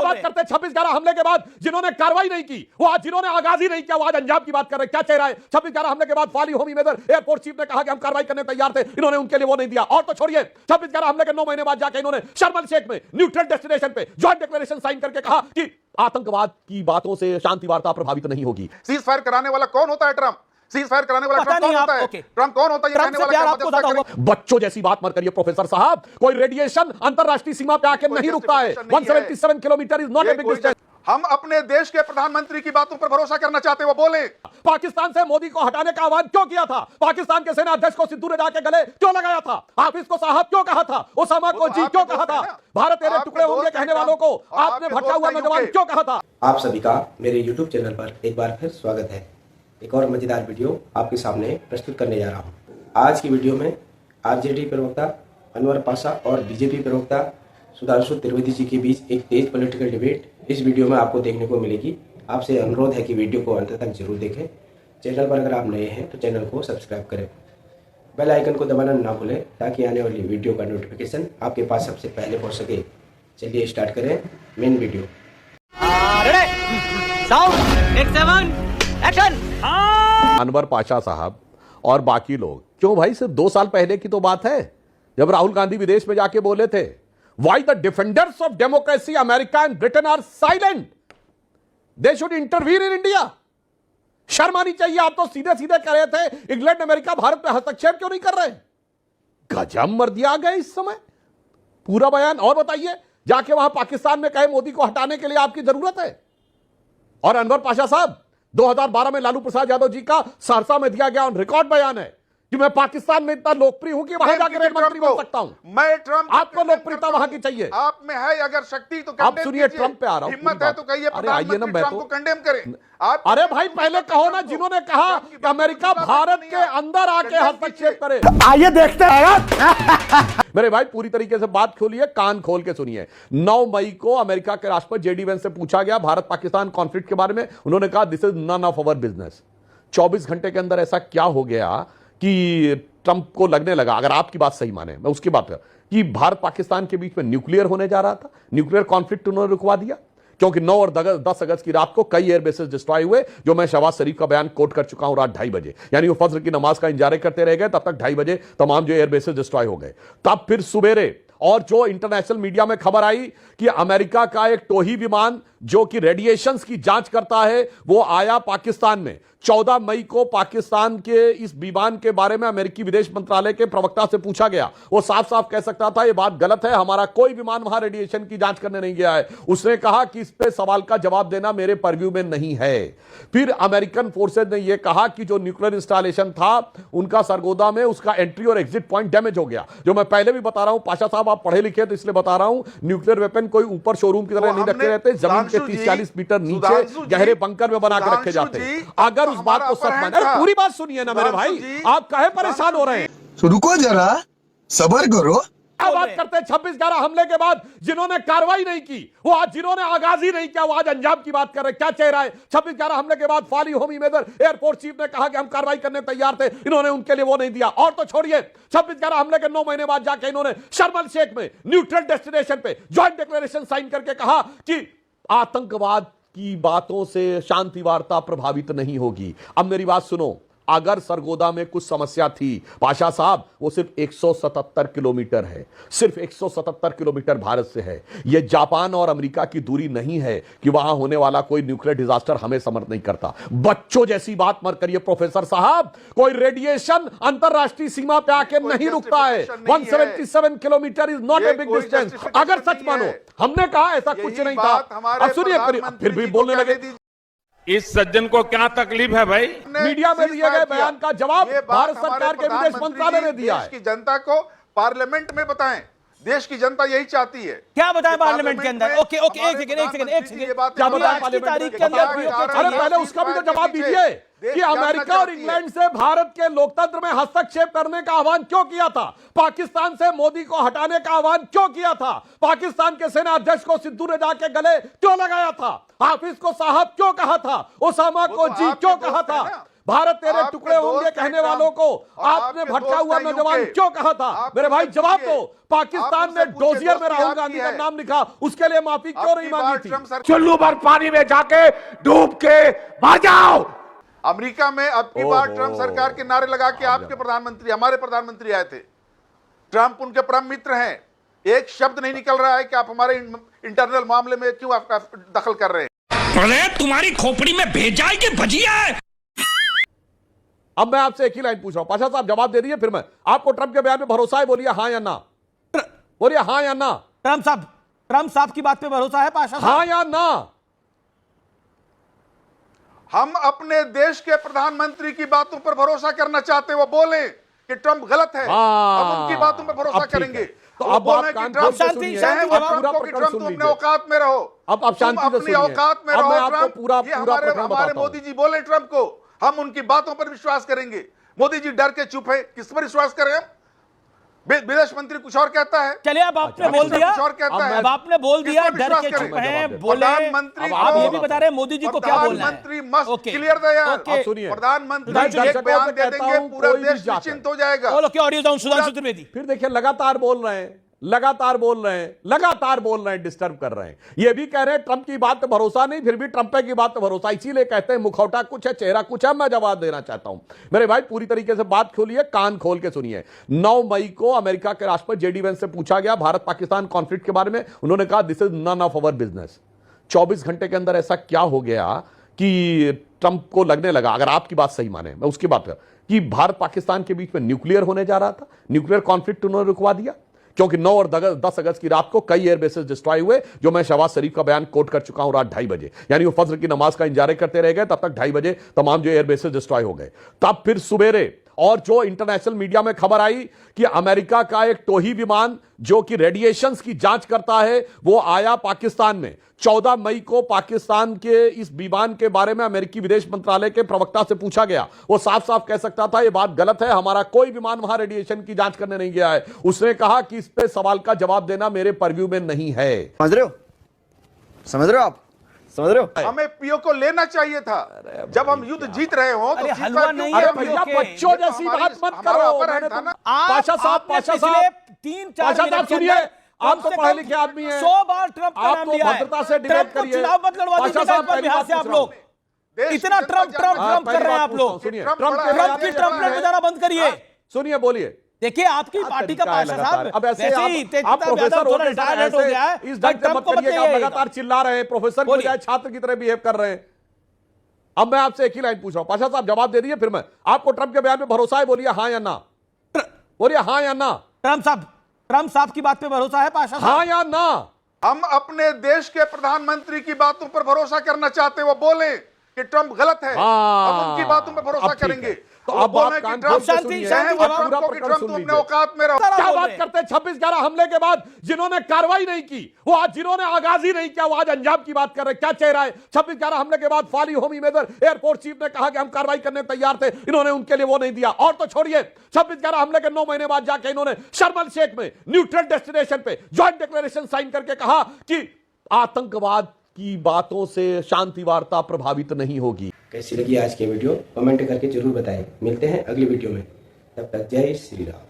बात करते हैं 26/11 हमले के बाद जिन्होंने कार्रवाई नहीं की, वो आज जिन्होंने आगाज ही नहीं किया, वो आज अंजाम की बात कर रहे हैं। क्या चेहरा है? 26/11 हमले के बाद फाली होमी मेजर एयरपोर्ट चीफ ने कहा कि हम कार्रवाई करने तैयार थे, इन्होंने उनके लिए वो नहीं दिया। और तो छोड़िए, 26/11 हमले के 9 महीने बाद जाके इन्होंने शर्म शेख में न्यूट्रल डेस्टिनेशन पे जॉइंट डिक्लेरेशन साइन करके कहा कि आतंकवाद की बातों से शांति वार्ता प्रभावित नहीं होगी। सीज फायर कराने वाला कौन होता है? ट्रंप। सीज फायर कराने वाला ट्रंप कौन होता है? ट्रंप कौन होता है? ये कहने वाला बच्चों जैसी बात मत करिए प्रोफेसर साहब। कोई रेडिएशन अंतरराष्ट्रीय सीमा पे आके नहीं रुकता है। 177 kilometre is not a big distance. हम अपने देश के प्रधानमंत्री की बातों पर भरोसा करना चाहते हैं, वो बोले। पाकिस्तान से मोदी को हटाने का आह्वान क्यों किया था? पाकिस्तान के सेना अध्यक्ष को सिद्धू ने जाके गले क्यों लगाया था? हाफिज को साहब क्यों कहा था? ओसामा को जी क्यों कहा था? भारत तेरे टुकड़े होंगे कहने वालों को आपने भटका हुआ नौजवान क्यों कहा था? आप सभी का मेरे YouTube चैनल पर एक बार फिर स्वागत है। एक और मजेदार वीडियो आपके सामने प्रस्तुत करने जा रहा हूं। आज की वीडियो में आरजेडी प्रवक्ता अनवर पाशा और बीजेपी प्रवक्ता सुधांशु त्रिवेदी जी के बीच एक तेज पॉलिटिकल डिबेट इस वीडियो में आपको देखने को मिलेगी। आपसे अनुरोध है कि वीडियो को अंत तक जरूर देखें। चैनल पर अगर आप नए हैं तो चैनल को सब्सक्राइब करें, बेल आइकन को दबाना ना भूलें ताकि आने वाली वीडियो का नोटिफिकेशन आपके पास सबसे पहले पहुंच सके। चलिए स्टार्ट करें मेन वीडियो। अनवर पाशा साहब और बाकी लोग, क्यों भाई? सिर्फ 2 साल पहले की तो बात है जब राहुल गांधी विदेश में जाके बोले थे, why the defenders of democracy America and Britain are silent, they should intervene in India. शर्म आनी चाहिए। आप तो सीधे सीधे कह रहे थे इंग्लैंड अमेरिका भारत में हस्तक्षेप क्यों नहीं कर रहे? गजब मर दिया गया इस समय पूरा बयान। और बताइए, जाके वहां पाकिस्तान में कहे मोदी को हटाने के लिए आपकी जरूरत है। और अनवर पाशा साहब, 2012 में लालू प्रसाद यादव जी का सहरसा में दिया गया ऑन रिकॉर्ड बयान है कि मैं पाकिस्तान में इतना लोकप्रिय हूं कि वहां जाकर रेल मंत्री बन सकता हूं। मैं ट्रंप आपको लोकप्रियता वहां की चाहिए। आप में है अगर शक्ति तो आप सुनिए, ट्रंप पे आ रहा हूं। हिम्मत है तो कहिए प्रधानमंत्री ट्रंप को कंडेम करें। आप अरे भाई पहले कहो ना, जिन्होंने कहा कि अमेरिका भारत के अंदर आके हस्तक्षेप करे। आइए देखते हैं। मेरे भाई पूरी तरीके से बात खोलिए, कान खोल के सुनिए। 9 मई को अमेरिका के राष्ट्रपति जेडी वेंस से पूछा गया भारत पाकिस्तान कॉन्फ्लिक्ट के बारे में। उन्होंने कहा this is none of our business. 24 घंटे के अंदर ऐसा क्या हो गया कि ट्रंप को लगने लगा, अगर आपकी बात सही माने, मैं उसकी बात कर, कि भारत पाकिस्तान के बीच में न्यूक्लियर होने जा रहा था। न्यूक्लियर कॉन्फ्लिक्ट उन्होंने रुकवा दिया, क्योंकि 9 और 10 अगस्त की रात को कई एयरबेसेस डिस्ट्रॉय हुए, जो मैं शहबाज शरीफ का बयान कोट कर चुका हूं रात 2:30 बजे। यानी वो फजर की नमाज का इंतजार करते रह गए, तब तक 2:30 बजे तमाम जो एयरबेसेस डिस्ट्रॉय हो गए। तब फिर सुबेरे और जो इंटरनेशनल मीडिया में खबर आई कि अमेरिका का एक टोही विमान जो कि रेडिएशंस की जांच करता है, वो आया पाकिस्तान में। 14 मई को पाकिस्तान के इस विमान के बारे में अमेरिकी विदेश मंत्रालय के प्रवक्ता से पूछा गया। वो साफ साफ कह सकता था ये बात गलत है, हमारा कोई विमान वहां रेडिएशन की जांच करने नहीं गया है। उसने कहा कि इस पे सवाल का जवाब देना मेरे परव्यू में नहीं है। फिर अमेरिकन फोर्सेज ने यह कहा कि जो न्यूक्लियर इंस्टॉलेशन था उनका सरगोदा में, उसका एंट्री और एग्जिट पॉइंट डैमेज हो गया। जो मैं पहले भी बता रहा हूं, पाशा साहब आप पढ़े लिखे तो इसलिए बता रहा हूं, न्यूक्लियर वेपन कोई ऊपर शोरूम की तरह नहीं रखे रहते, जमीन के 30-40 मीटर नीचे गहरे बंकर में बना के रखे जाते हैं। अगर उस बात को सच माने, अरे पूरी बात सुनिए ना मेरे भाई, आप काहे परेशान हो रहे हैं? रुको जरा, सब्र करो। क्या बात करते हैं 26/11 हमले के बाद जिन्होंने कार्रवाई नहीं की, वो आज जिन्होंने आगाज ही नहीं किया, वो आज अंजाम की बात कर रहे हैं। क्या चेहरा है? 26/11 हमले के बाद फाली होमी मेजर एयरपोर्ट चीफ ने कहा कि हम कार्रवाई करने तैयार थे, इन्होंने उनके लिए वो नहीं दिया। और तो छोड़िए, 26/11 हमले के 9 महीने बाद जाके इन्होंने शर्म शेख में न्यूट्रल डेस्टिनेशन पे जॉइंट डिक्लेरेशन साइन करके कहा कि आतंकवाद की बातों से शांति वार्ता प्रभावित नहीं होगी। अब मेरी बात सुनो, अगर सरगोदा में कुछ समस्या थी पाशा साहब, वो सिर्फ 177 किलोमीटर है, सिर्फ 177 किलोमीटर भारत से है। यह जापान और अमेरिका की दूरी नहीं है कि वहां होने वाला कोई न्यूक्लियर डिजास्टर हमें समर्थ नहीं करता। बच्चों जैसी बात मत करिए प्रोफेसर साहब। कोई रेडिएशन अंतरराष्ट्रीय सीमा पे आके नहीं रुकता है। 177 kilometre is not a big distance. अगर सच मानो, हमने कहा ऐसा कुछ नहीं था। अब सुनिए, फिर भी बोलने लगे। इस सज्जन को क्या तकलीफ है भाई? मीडिया में दिए गए बयान का जवाब भारत सरकार के विदेश मंत्रालय ने दिया है। देश की जनता को पार्लियामेंट में बताएं, देश की जनता यही चाहती है। क्या बताएं पार्लियामेंट के अंदर? ओके एक सेकंड क्या बताएं आज की तारीख के अंदर? अरे पहले उसका भी तो जवाब दीजिए कि अमेरिका और इंग्लैंड से भारत के लोकतंत्र में हस्तक्षेप करने का आह्वान क्यों किया था? पाकिस्तान से मोदी को हटाने का आह्वान क्यों किया था? पाकिस्तान के सेना अध्यक्ष को सिद्धू ने जाके गले क्यों लगाया था? हाफिज को साहब क्यों कहा था? ओसामा को जी क्यों कहा था? भारत तेरे आपके टुकड़े होंगे दोस्त कहने हैं वालों को ट्रंप, आपने आपके भटका दोस्त हुआ हैं नौजवान यूके। क्यों कहा था? आप मेरे भाई उनसे जवाब पूछिए। दो। पाकिस्तान आप ने उनसे पूछिए, डोजियर में दोस्ती राहुल आपकी गांधी का है। नाम लिखा, उसके लिए माफी क्यों नहीं आपकी बात मांगी थी? ट्रंप सरकार चुल्लू भर पानी में जाके डूब के मर जाओ। अमेरिका में अब की बार ट्रंप सरकार के नारे लगा के आपके प्रधानमंत्री, हमारे प्रधानमंत्री आए थे। ट्रंप उनके परम मित्र हैं। एक शब्द नहीं निकल रहा है कि आप हमारे इंटरनल मामले में क्यों आप दखल कर रहे हैं। अरे तुम्हारी खोपड़ी में भेजा है कि भजिया है? अब मैं आपसे एक ही लाइन पूछ रहा हूं, पाशा साहब जवाब दे दिए, फिर मैं आपको ट्रंप के बयान में भरोसा है? बोलिए हां या ना, बोलिए हां या ना। ट्रंप साहब की बात पे भरोसा है पाशा साहब? हां या ना? हम अपने देश के प्रधानमंत्री की बातों पर भरोसा करना चाहते हैं। वो बोले कि ट्रंप गलत है, हम उनकी बातों पर भरोसा करेंगे। तो वो अब बोले आप कि कान ट्रंप खोल के शांति- सुनिए, शांति अब जवाब पूरा कि प्रकरण ट्रंप सुन तुम अपने लीजिए। औकात में रहो। अब शांति से तुम अपनी सुनिए। औकात में अब रहो। मैं आपको ट्रंप, पूरा ये प्रकरण हमारे बताता हूं। मोदी जी बोले ट्रंप को, हम उनकी बातों पर विश्वास करेंगे। मोदी जी डर के चुप है, किस पर विश्वास करें हम? विदेश मंत्री कुछ और कहता है। चलिए अब आपने बोल दिया, कुछ और कहता है। अब आपने बोल दिया, किस पर डर विश्वास के करें? चुप हैं, बोले। प्रधानमंत्री अब आप ये को- भी बता रहे हैं मोदी जी को क्या बोलना है। प्रधानमंत्री must okay. Clear the air. Okay. आप सुनिए, प्रधानमंत्री मैं एक दर्शकों बयान से दे कहता देंगे, हूं, पूरा कोई भी देश जाकर। निश्चिंत हो जाएगा। All okay, audio down Sudhanshu Trivedi. फिर देखिए लगातार बोल रहे हैं, लगातार बोल रहे हैं, लगातार बोल रहे हैं, डिस्टर्ब कर रहे हैं। ये भी कह रहे हैं ट्रंप की बात पे भरोसा नहीं, फिर भी ट्रंप की बात पे भरोसा। इसीलिए कहते हैं मुखौटा कुछ है, चेहरा कुछ है। मैं जवाब देना चाहता हूं मेरे भाई, पूरी तरीके से बात खोलिए, कान खोल के सुनिए। 9 मई को अमेरिका के राष्ट्रपति जेडी वेंस से पूछा गया भारत पाकिस्तान कॉन्फ्लिक्ट के बारे में। उन्होंने कहा this is none of our business. 24 घंटे के अंदर ऐसा क्या हो गया कि ट्रंप को लगने लगा, अगर आपकी बात सही माने, मैं उसकी बात कर, कि भारत पाकिस्तान के बीच में न्यूक्लियर होने जा रहा था। न्यूक्लियर कॉन्फ्लिक्ट उन्होंने रुकवा दिया, क्योंकि 9 और 10 अगस्त की रात को कई एयरबेसेस डिस्ट्रॉय हुए, जो मैं शहबाज शरीफ का बयान कोट कर चुका हूं रात 2:30 बजे। यानी वो फज्र की नमाज का इंतजार करते रह गए, तब तक 2:30 बजे तमाम जो एयरबेसेस डिस्ट्रॉय हो गए। तब फिर सुबेरे और जो इंटरनेशनल मीडिया में खबर आई कि अमेरिका का एक टोही विमान जो कि रेडिएशंस की जांच करता है, वो आया पाकिस्तान में। 14 मई को पाकिस्तान के इस विमान के बारे में अमेरिकी विदेश मंत्रालय के प्रवक्ता से पूछा गया। वो साफ साफ कह सकता था ये बात गलत है, हमारा कोई विमान वहां रेडिएशन की जांच करने नहीं गया है। उसने कहा कि इस पे सवाल का जवाब देना मेरे परव्यू में नहीं है। समझ रहे हो? समझ रहे हो आप? समझ रहे हो? हमें पीओ को लेना चाहिए था जब हम युद्ध जीत रहे हो। अरे तो हलवा नहीं है अरे PO भैया के। बच्चों जैसी बात मत करो। मैंने तो- पाशा साहब, पाशा साहब, 3-4 पाशा साहब मिनट के सुनिए, अंदर आप तो कम से पढ़े कम लिखे आदमी हैं। 100 बार ट्रंप का आप नाम तो लिया है। भद्रता से डिबेट ट्रंप को करिए। चुनाव मत लड़वा पाशा दीजिएगा साहब, इस बार पहली बिहार बात से आप पूछ रहा लोग। देश इतना की ट्रंप जनता ट्रंप जानती है। ट्रंप कर रहे हैं आप लोग। सुनिए, ट्रंप ट्रंप बड़ा के है, ट्रंप की ये ट्रंप बड़ा है। जरा बंद करिए। सुनिए, बोलिए। देखिए आपकी पार्टी का पाशा साहब अब ऐसे वैसे ही आप तेजस्वी प्रोफेसर यादव थोड़ा होके रिटायर्ड हो गया है, इस ढंग से ट्रंप मत को करिए कि आप बताइए। लगातार चिल्ला रहे हैं, प्रोफेसर की बोलिए। बजाय छात्र की तरह बिहेव कर रहे हैं। अब मैं आपसे एक ही लाइन पूछ रहा हूं, पाशा साहब जवाब दे दिए, फिर मैं आपको ट्रंप के बयान में भरोसा है? बोलिए हां या ना, बोलिए हां या ना। ट्रंप साहब की बात पे भरोसा है पाशा साहब? हां या ना? हम अपने देश के प्रधानमंत्री की बातों पर भरोसा करना चाहते हैं। वो बोले कि ट्रंप गलत है, हम उनकी बातों पर भरोसा अब ठीक है। करेंगे। तो वो अब बोले आप कि कान ट्रंप खोल के शांति- सुनिए, शांति अब जवाब पूरा ट्रंप को कि प्रकरण ट्रंप सुन तुम अपने लीजिए। औकात में रहो। क्या बोल बात रहे हैं? करते हैं 26/11 हमले के बाद जिन्होंने कार्रवाई नहीं की, वो आज जिन्होंने आगाज ही नहीं किया, वो आज अंजाम की बात कर रहे हैं। क्या चेहरा है? 26/11 हमले के बाद फाली होमी मेजर एयरपोर्ट चीफ ने कहा कि हम कार्रवाई करने को तैयार थे, इन्होंने उनके लिए वो नहीं दिया। और तो छोड़िए, 26/11 हमले के 9 महीने बाद जाके इन्होंने शर्म एल शेख में न्यूट्रल डेस्टिनेशन पे ज्वाइंट डिक्लेरेशन साइन करके कहा कि आतंकवाद की बातों से शांति वार्ता प्रभावित नहीं होगी। कैसी लगी आज की वीडियो कमेंट करके जरूर बताएं। मिलते हैं अगली वीडियो में, तब तक जय श्री राम।